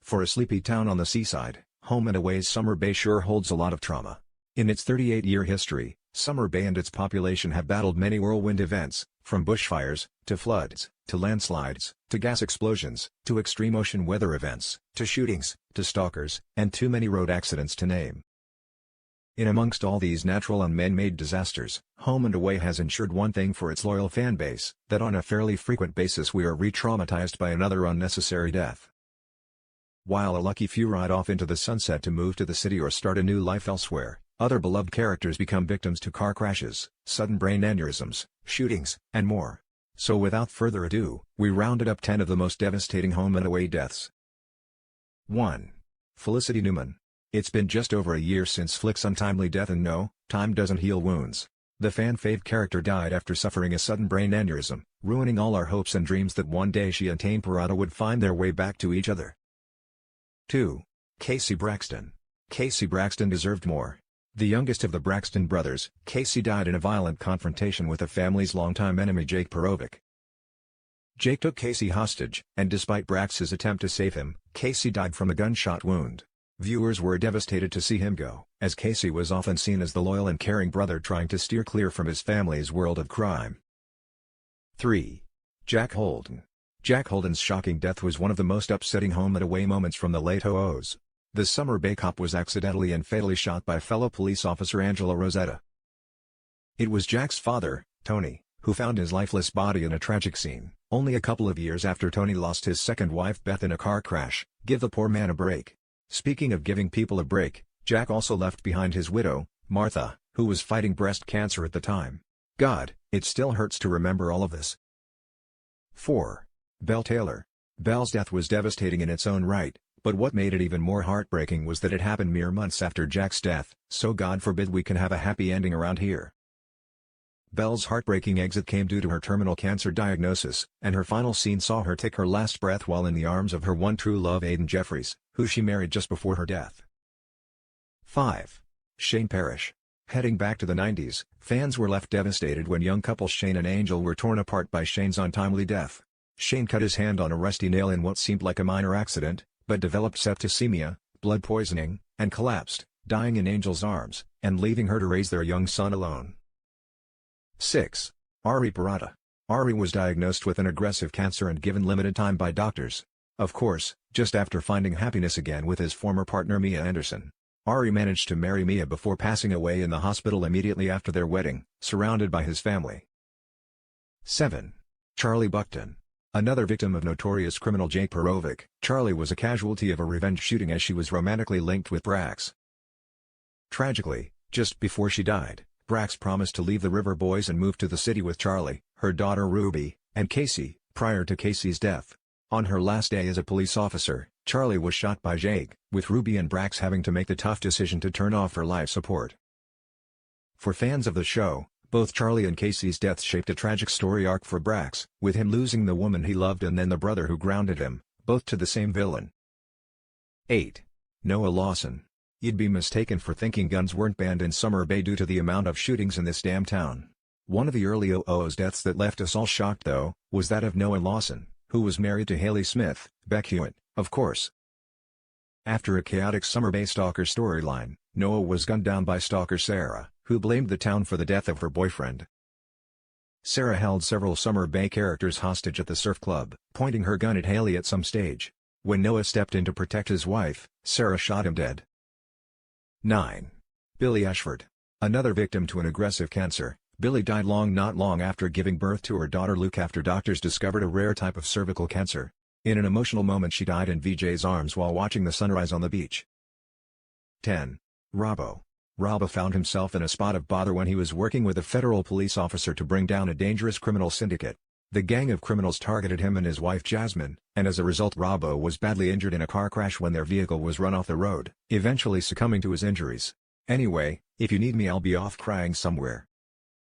For a sleepy town on the seaside, Home and Away's Summer Bay sure holds a lot of trauma. In its 38-year history, Summer Bay and its population have battled many whirlwind events, from bushfires, to floods, to landslides, to gas explosions, to extreme ocean weather events, to shootings, to stalkers, and too many road accidents to name. In amongst all these natural and man-made disasters, Home and Away has ensured one thing for its loyal fan base, that on a fairly frequent basis we are re-traumatized by another unnecessary death. While a lucky few ride off into the sunset to move to the city or start a new life elsewhere, other beloved characters become victims to car crashes, sudden brain aneurysms, shootings, and more. So without further ado, we rounded up 10 of the most devastating Home and Away deaths. 1. Felicity Newman. It's been just over a year since Flick's untimely death, and no, time doesn't heal wounds. The fan-fave character died after suffering a sudden brain aneurysm, ruining all our hopes and dreams that one day she and Tane Parada would find their way back to each other. 2. Casey Braxton. Casey Braxton deserved more. The youngest of the Braxton brothers, Casey died in a violent confrontation with the family's longtime enemy Jake Perovic. Jake took Casey hostage, and despite Brax's attempt to save him, Casey died from a gunshot wound. Viewers were devastated to see him go, as Casey was often seen as the loyal and caring brother trying to steer clear from his family's world of crime. 3. Jack Holden. Jack Holden's shocking death was one of the most upsetting Home and Away moments from the late 00s. The Summer Bay cop was accidentally and fatally shot by fellow police officer Angela Rosetta. It was Jack's father, Tony, who found his lifeless body in a tragic scene, only a couple of years after Tony lost his second wife Beth in a car crash. Give the poor man a break. Speaking of giving people a break, Jack also left behind his widow, Martha, who was fighting breast cancer at the time. God, it still hurts to remember all of this. 4. Belle Taylor. Belle's death was devastating in its own right, but what made it even more heartbreaking was that it happened mere months after Jack's death, so God forbid we can have a happy ending around here. Belle's heartbreaking exit came due to her terminal cancer diagnosis, and her final scene saw her take her last breath while in the arms of her one true love Aidan Jeffries, who she married just before her death. 5. Shane Parrish. Heading back to the 90s, fans were left devastated when young couple Shane and Angel were torn apart by Shane's untimely death. Shane cut his hand on a rusty nail in what seemed like a minor accident, but developed septicemia, blood poisoning, and collapsed, dying in Angel's arms, and leaving her to raise their young son alone. 6. Ari Parada. Ari was diagnosed with an aggressive cancer and given limited time by doctors. Of course, just after finding happiness again with his former partner Mia Anderson. Ari managed to marry Mia before passing away in the hospital immediately after their wedding, surrounded by his family. 7. Charlie Buckton. Another victim of notorious criminal Jake Perovic, Charlie was a casualty of a revenge shooting as she was romantically linked with Brax. Tragically, just before she died, Brax promised to leave the River Boys and move to the city with Charlie, her daughter Ruby, and Casey, prior to Casey's death. On her last day as a police officer, Charlie was shot by Jake, with Ruby and Brax having to make the tough decision to turn off her life support. For fans of the show, both Charlie and Casey's deaths shaped a tragic story arc for Brax, with him losing the woman he loved and then the brother who grounded him, both to the same villain. 8. Noah Lawson. You'd be mistaken for thinking guns weren't banned in Summer Bay due to the amount of shootings in this damn town. One of the early 00s deaths that left us all shocked though, was that of Noah Lawson, who was married to Haley Smith, Beck Hewitt, of course. After a chaotic Summer Bay stalker storyline, Noah was gunned down by stalker Sarah, who blamed the town for the death of her boyfriend. Sarah held several Summer Bay characters hostage at the surf club, pointing her gun at Haley at some stage. When Noah stepped in to protect his wife, Sarah shot him dead. 9. Billy Ashford. Another victim to an aggressive cancer, Billy died not long after giving birth to her daughter Luke after doctors discovered a rare type of cervical cancer. In an emotional moment she died in VJ's arms while watching the sunrise on the beach. 10. Robbo. Robbo found himself in a spot of bother when he was working with a federal police officer to bring down a dangerous criminal syndicate. The gang of criminals targeted him and his wife Jasmine, and as a result Robbo was badly injured in a car crash when their vehicle was run off the road, eventually succumbing to his injuries. Anyway, if you need me I'll be off crying somewhere.